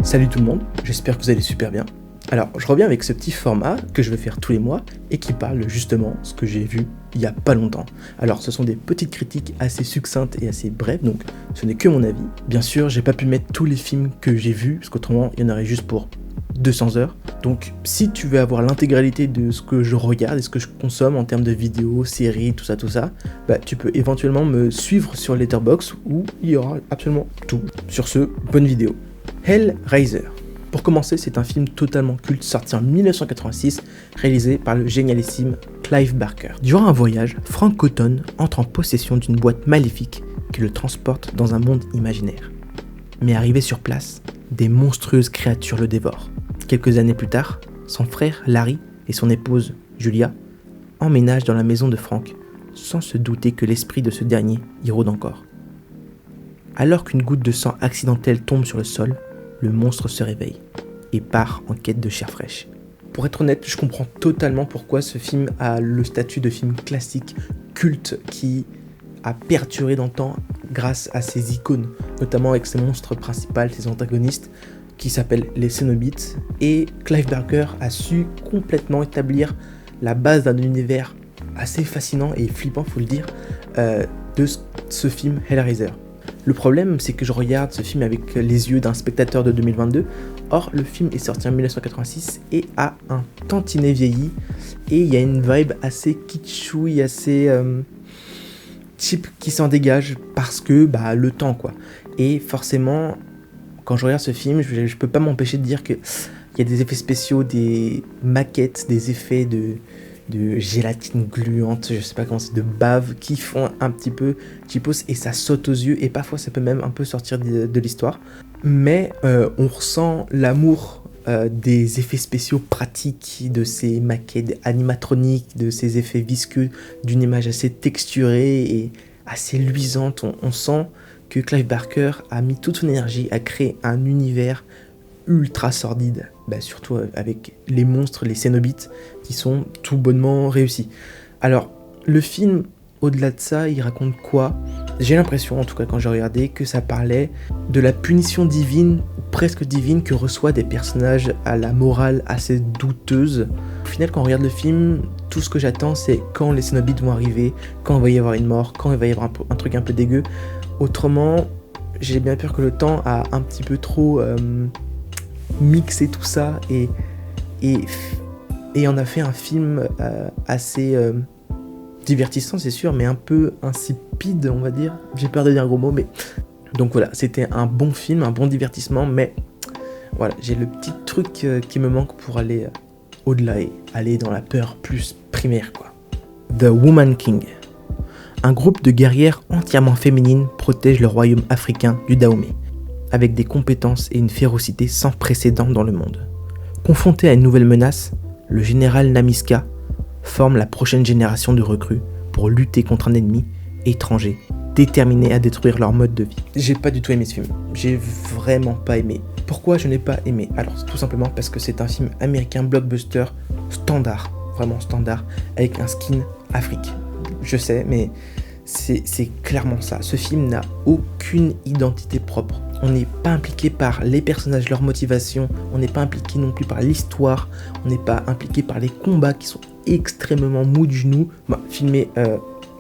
Salut tout le monde, j'espère que vous allez super bien. Alors, je reviens avec ce petit format que je vais faire tous les mois et qui parle justement ce que j'ai vu il y a pas longtemps. Alors, ce sont des petites critiques assez succinctes et assez brèves, donc ce n'est que mon avis. Bien sûr, j'ai pas pu mettre tous les films que j'ai vus, parce qu'autrement, il y en aurait juste pour 200 heures. Donc, si tu veux avoir l'intégralité de ce que je regarde et ce que je consomme en termes de vidéos, séries, tout ça, bah, tu peux éventuellement me suivre sur Letterboxd où il y aura absolument tout. Sur ce, bonne vidéo. Hellraiser. Pour commencer, c'est un film totalement culte sorti en 1986, réalisé par le génialissime Clive Barker. Durant un voyage, Frank Cotton entre en possession d'une boîte maléfique qui le transporte dans un monde imaginaire. Mais arrivé sur place, des monstrueuses créatures le dévorent. Quelques années plus tard, son frère Larry et son épouse Julia emménagent dans la maison de Frank, sans se douter que l'esprit de ce dernier y rôde encore. Alors qu'une goutte de sang accidentelle tombe sur le sol, le monstre se réveille et part en quête de chair fraîche. Pour être honnête, je comprends totalement pourquoi ce film a le statut de film classique, culte, qui a perduré dans le temps grâce à ses icônes, notamment avec ses monstres principaux, ses antagonistes, qui s'appellent les Cénobites. Et Clive Barker a su complètement établir la base d'un univers assez fascinant et flippant, faut le dire, de ce film Hellraiser. Le problème, c'est que je regarde ce film avec les yeux d'un spectateur de 2022. Or, le film est sorti en 1986 et a un tantinet vieilli. Et il y a une vibe assez kitschouille, assez cheap qui s'en dégage parce que le temps quoi. Et forcément, quand je regarde ce film, je peux pas m'empêcher de dire qu'il y a des effets spéciaux, des maquettes, des effets de gélatine gluante, je sais pas comment c'est, de bave, qui font un petit peu cheapos et ça saute aux yeux et parfois ça peut même un peu sortir de l'histoire. Mais on ressent l'amour des effets spéciaux pratiques, de ces maquettes animatroniques, de ces effets visqueux, d'une image assez texturée et assez luisante. On sent que Clive Barker a mis toute son énergie à créer un univers ultra sordide, surtout avec les monstres, les Cénobites, qui sont tout bonnement réussis. Alors, le film, au-delà de ça, il raconte quoi ? J'ai l'impression, en tout cas quand j'ai regardé, que ça parlait de la punition divine, ou presque divine, que reçoivent des personnages à la morale assez douteuse. Au final, quand on regarde le film, tout ce que j'attends, c'est quand les Cénobites vont arriver, quand il va y avoir une mort, quand il va y avoir un truc un peu dégueu. Autrement, j'ai bien peur que le temps a un petit peu trop mixé tout ça et on a fait un film assez divertissant, c'est sûr, mais un peu insipide, on va dire. J'ai peur de dire un gros mot, mais donc voilà, c'était un bon film, un bon divertissement, mais voilà, j'ai le petit truc qui me manque pour aller au-delà et aller dans la peur plus primaire, quoi. The Woman King. Un groupe de guerrières entièrement féminines protège le royaume africain du Dahomey, avec des compétences et une férocité sans précédent dans le monde. Confronté à une nouvelle menace, le général Namiska forme la prochaine génération de recrues pour lutter contre un ennemi étranger, déterminé à détruire leur mode de vie. J'ai pas du tout aimé ce film, j'ai vraiment pas aimé. Pourquoi je n'ai pas aimé ? Alors tout simplement parce que c'est un film américain blockbuster standard, vraiment standard, avec un skin Afrique. Je sais, mais c'est clairement ça. Ce film n'a aucune identité propre. On n'est pas impliqué par les personnages, leur motivation. On n'est pas impliqué non plus par l'histoire. On n'est pas impliqué par les combats qui sont extrêmement mous du genou. Filmé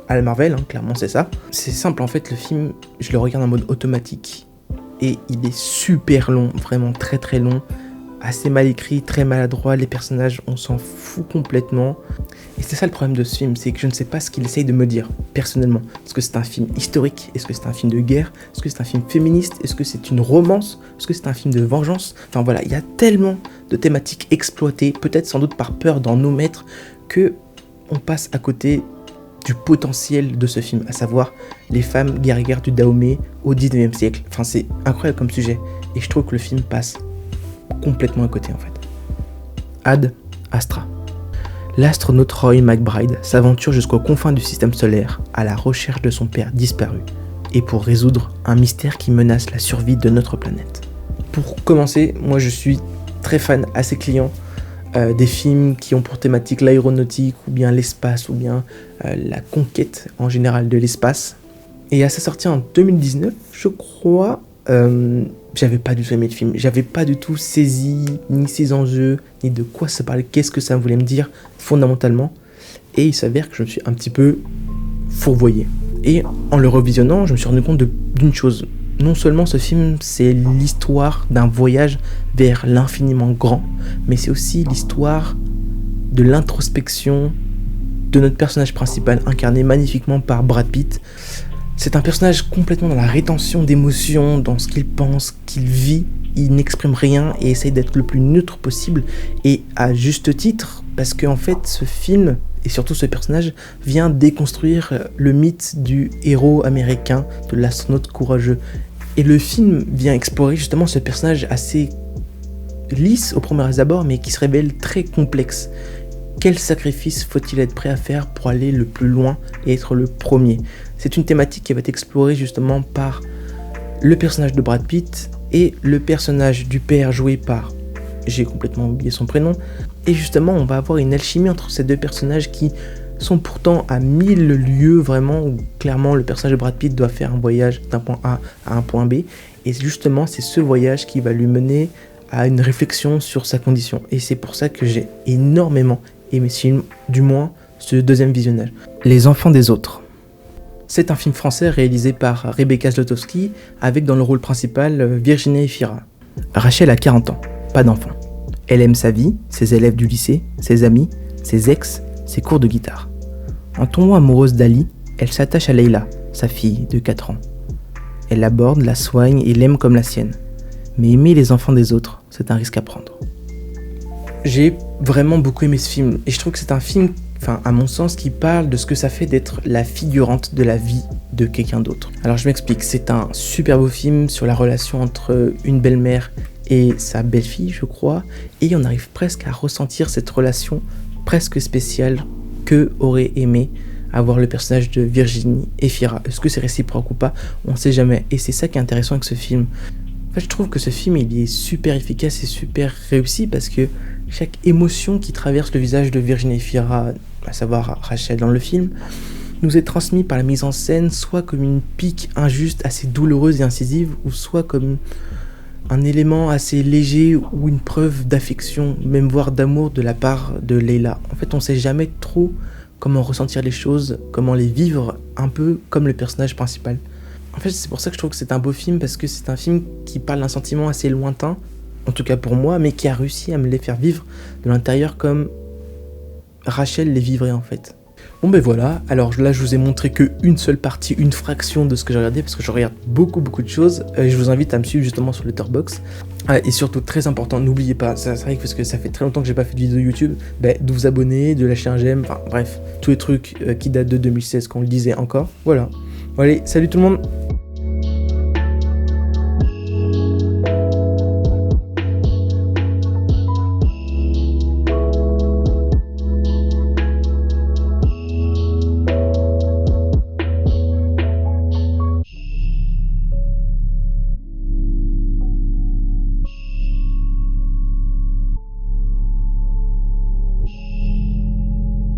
à la Marvel, clairement c'est ça. C'est simple en fait, le film, je le regarde en mode automatique. Et il est super long, vraiment très très long. Assez mal écrit, très maladroit, les personnages, on s'en fout complètement. Et c'est ça le problème de ce film, c'est que je ne sais pas ce qu'il essaye de me dire, personnellement. Est-ce que c'est un film historique ? Est-ce que c'est un film de guerre ? Est-ce que c'est un film féministe ? Est-ce que c'est une romance ? Est-ce que c'est un film de vengeance ? Enfin voilà, il y a tellement de thématiques exploitées, peut-être sans doute par peur d'en omettre, que on passe à côté du potentiel de ce film, à savoir les femmes guerrières du Dahomey au 19e siècle. Enfin c'est incroyable comme sujet, et je trouve que le film passe complètement à côté en fait. Ad Astra. L'astronaute Roy McBride s'aventure jusqu'aux confins du système solaire à la recherche de son père disparu et pour résoudre un mystère qui menace la survie de notre planète. Pour commencer, moi je suis très fan, assez client des films qui ont pour thématique l'aéronautique ou bien l'espace ou bien la conquête en général de l'espace. Et à sa sortie en 2019, je crois, j'avais pas du tout aimé le film. J'avais pas du tout saisi ni ses enjeux, ni de quoi ça parlait, qu'est-ce que ça voulait me dire fondamentalement. Et il s'avère que je me suis un petit peu fourvoyé. Et en le revisionnant, je me suis rendu compte d'une chose. Non seulement ce film, c'est l'histoire d'un voyage vers l'infiniment grand, mais c'est aussi l'histoire de l'introspection de notre personnage principal, incarné magnifiquement par Brad Pitt. C'est un personnage complètement dans la rétention d'émotions, dans ce qu'il pense, qu'il vit. Il n'exprime rien et essaye d'être le plus neutre possible. Et à juste titre, parce qu'en fait, ce film, et surtout ce personnage, vient déconstruire le mythe du héros américain, de l'astronaute courageux. Et le film vient explorer justement ce personnage assez lisse au premier abord, mais qui se révèle très complexe. Quel sacrifice faut-il être prêt à faire pour aller le plus loin et être le premier ? C'est une thématique qui va être explorée justement par le personnage de Brad Pitt et le personnage du père joué par... J'ai complètement oublié son prénom. Et justement, on va avoir une alchimie entre ces deux personnages qui sont pourtant à 1000 lieues vraiment, où clairement le personnage de Brad Pitt doit faire un voyage d'un point A à un point B. Et justement, c'est ce voyage qui va lui mener à une réflexion sur sa condition. Et c'est pour ça que j'ai énormément aimé ce film, du moins ce deuxième visionnage. Les enfants des autres. C'est un film français réalisé par Rebecca Zlotowski, avec dans le rôle principal Virginie Efira. Rachel a 40 ans, pas d'enfant. Elle aime sa vie, ses élèves du lycée, ses amis, ses ex, ses cours de guitare. En tombant amoureuse d'Ali, elle s'attache à Leila, sa fille de 4 ans. Elle l'aborde, la soigne et l'aime comme la sienne. Mais aimer les enfants des autres, c'est un risque à prendre. J'ai vraiment beaucoup aimé ce film, et je trouve que c'est un film, à mon sens, qui parle de ce que ça fait d'être la figurante de la vie de quelqu'un d'autre. Alors je m'explique, c'est un super beau film sur la relation entre une belle-mère et sa belle-fille, je crois, et on arrive presque à ressentir cette relation presque spéciale que aurait aimé avoir le personnage de Virginie Efira. Est-ce que c'est réciproque ou pas ? On ne sait jamais, et c'est ça qui est intéressant avec ce film. En fait, je trouve que ce film, il est super efficace et super réussi parce que chaque émotion qui traverse le visage de Virginie Efira, à savoir Rachel dans le film, nous est transmise par la mise en scène soit comme une pique injuste, assez douloureuse et incisive, ou soit comme un élément assez léger ou une preuve d'affection, même voire d'amour de la part de Leila. En fait, on ne sait jamais trop comment ressentir les choses, comment les vivre, un peu comme le personnage principal. En fait, c'est pour ça que je trouve que c'est un beau film, parce que c'est un film qui parle d'un sentiment assez lointain, en tout cas pour moi, mais qui a réussi à me les faire vivre de l'intérieur comme Rachel les vivrait en fait. Bon ben voilà, alors là je vous ai montré qu'une seule partie, une fraction de ce que j'ai regardé, parce que je regarde beaucoup de choses. Je vous invite à me suivre justement sur Letterboxd. Et surtout, très important, n'oubliez pas, c'est vrai que parce que ça fait très longtemps que j'ai pas fait de vidéo YouTube, de vous abonner, de lâcher un j'aime, enfin bref, tous les trucs qui datent de 2016, qu'on le disait encore. Voilà. Bon, allez, salut tout le monde.